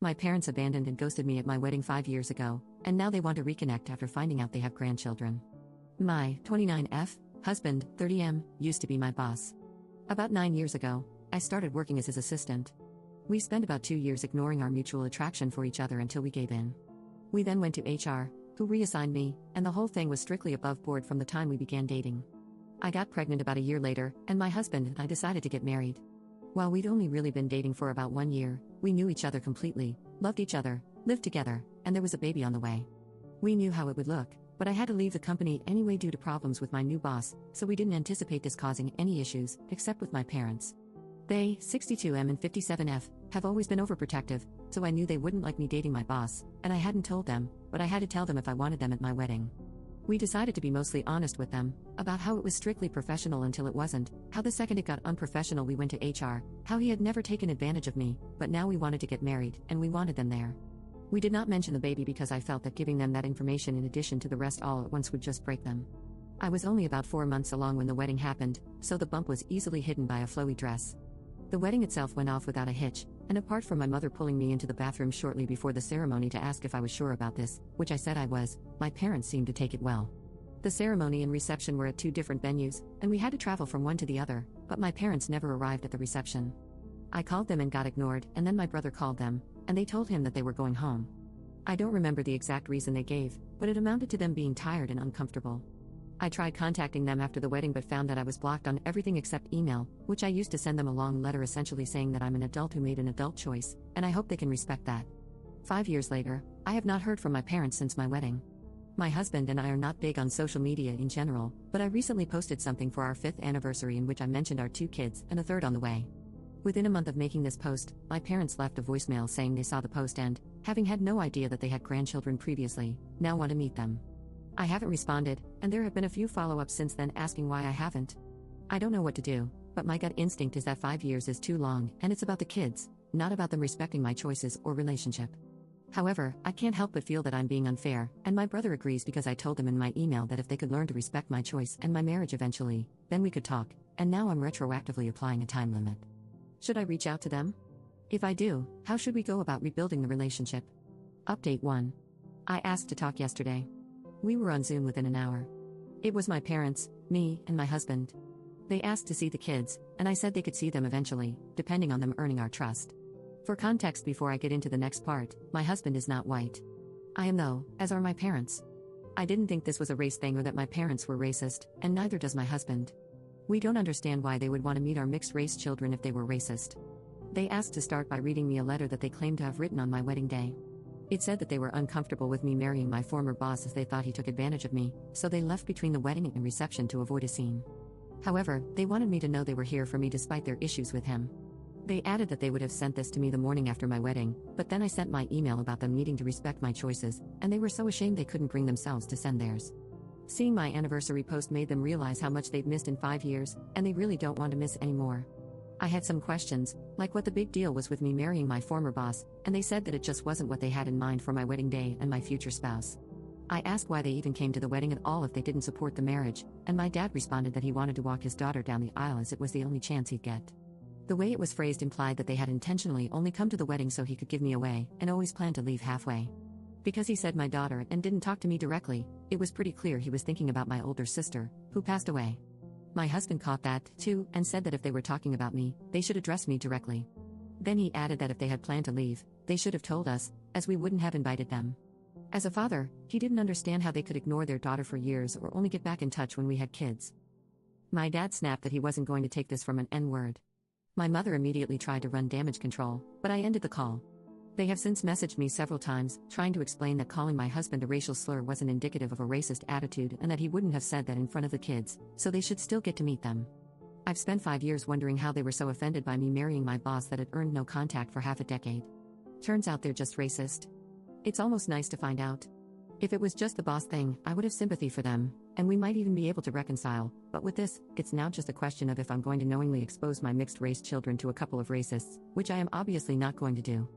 My parents abandoned and ghosted me at my wedding 5 years ago, and now they want to reconnect after finding out they have grandchildren. My 29F husband, 30M, used to be my boss. About 9 years ago, I started working as his assistant. We spent about 2 years ignoring our mutual attraction for each other until we gave in. We then went to HR, who reassigned me, and the whole thing was strictly above board from the time we began dating. I got pregnant about a year later, and my husband and I decided to get married. While we'd only really been dating for about 1 year, we knew each other completely, loved each other, lived together, and there was a baby on the way. We knew how it would look, but I had to leave the company anyway due to problems with my new boss, so we didn't anticipate this causing any issues, except with my parents. They, 62M and 57F, have always been overprotective, so I knew they wouldn't like me dating my boss, and I hadn't told them, but I had to tell them if I wanted them at my wedding. We decided to be mostly honest with them, about how it was strictly professional until it wasn't, how the second it got unprofessional we went to HR, how he had never taken advantage of me, but now we wanted to get married, and we wanted them there. We did not mention the baby because I felt that giving them that information in addition to the rest all at once would just break them. I was only about 4 months along when the wedding happened, so the bump was easily hidden by a flowy dress. The wedding itself went off without a hitch, and apart from my mother pulling me into the bathroom shortly before the ceremony to ask if I was sure about this, which I said I was, my parents seemed to take it well. The ceremony and reception were at 2 different venues, and we had to travel from one to the other, but my parents never arrived at the reception. I called them and got ignored, and then my brother called them, and they told him that they were going home. I don't remember the exact reason they gave, but it amounted to them being tired and uncomfortable. I tried contacting them after the wedding but found that I was blocked on everything except email, which I used to send them a long letter essentially saying that I'm an adult who made an adult choice, and I hope they can respect that. 5 years later, I have not heard from my parents since my wedding. My husband and I are not big on social media in general, but I recently posted something for our 5th anniversary in which I mentioned our 2 kids and a third on the way. Within a month of making this post, my parents left a voicemail saying they saw the post and, having had no idea that they had grandchildren previously, now want to meet them. I haven't responded, and there have been a few follow-ups since then asking why I haven't. I don't know what to do, but my gut instinct is that 5 years is too long, and it's about the kids, not about them respecting my choices or relationship. However, I can't help but feel that I'm being unfair, and my brother agrees because I told them in my email that if they could learn to respect my choice and my marriage eventually, then we could talk, and now I'm retroactively applying a time limit. Should I reach out to them? If I do, how should we go about rebuilding the relationship? Update 1. I asked to talk yesterday. We were on Zoom within an hour. It was my parents, me, and my husband. They asked to see the kids, and I said they could see them eventually, depending on them earning our trust. For context before I get into the next part, my husband is not white. I am though, as are my parents. I didn't think this was a race thing or that my parents were racist, and neither does my husband. We don't understand why they would want to meet our mixed-race children if they were racist. They asked to start by reading me a letter that they claimed to have written on my wedding day. It said that they were uncomfortable with me marrying my former boss as they thought he took advantage of me, so they left between the wedding and reception to avoid a scene. However, they wanted me to know they were here for me despite their issues with him. They added that they would have sent this to me the morning after my wedding, but then I sent my email about them needing to respect my choices, and they were so ashamed they couldn't bring themselves to send theirs. Seeing my anniversary post made them realize how much they've missed in 5 years, and they really don't want to miss anymore. I had some questions, like what the big deal was with me marrying my former boss, and they said that it just wasn't what they had in mind for my wedding day and my future spouse. I asked why they even came to the wedding at all if they didn't support the marriage, and my dad responded that he wanted to walk his daughter down the aisle as it was the only chance he'd get. The way it was phrased implied that they had intentionally only come to the wedding so he could give me away, and always planned to leave halfway. Because he said my daughter and didn't talk to me directly, it was pretty clear he was thinking about my older sister, who passed away. My husband caught that, too, and said that if they were talking about me, they should address me directly. Then he added that if they had planned to leave, they should have told us, as we wouldn't have invited them. As a father, he didn't understand how they could ignore their daughter for years or only get back in touch when we had kids. My dad snapped that he wasn't going to take this from an N-word. My mother immediately tried to run damage control, but I ended the call. They have since messaged me several times, trying to explain that calling my husband a racial slur wasn't indicative of a racist attitude and that he wouldn't have said that in front of the kids, so they should still get to meet them. I've spent 5 years wondering how they were so offended by me marrying my boss that had earned no contact for half a decade. Turns out they're just racist. It's almost nice to find out. If it was just the boss thing, I would have sympathy for them, and we might even be able to reconcile, but with this, it's now just a question of if I'm going to knowingly expose my mixed-race children to a couple of racists, which I am obviously not going to do.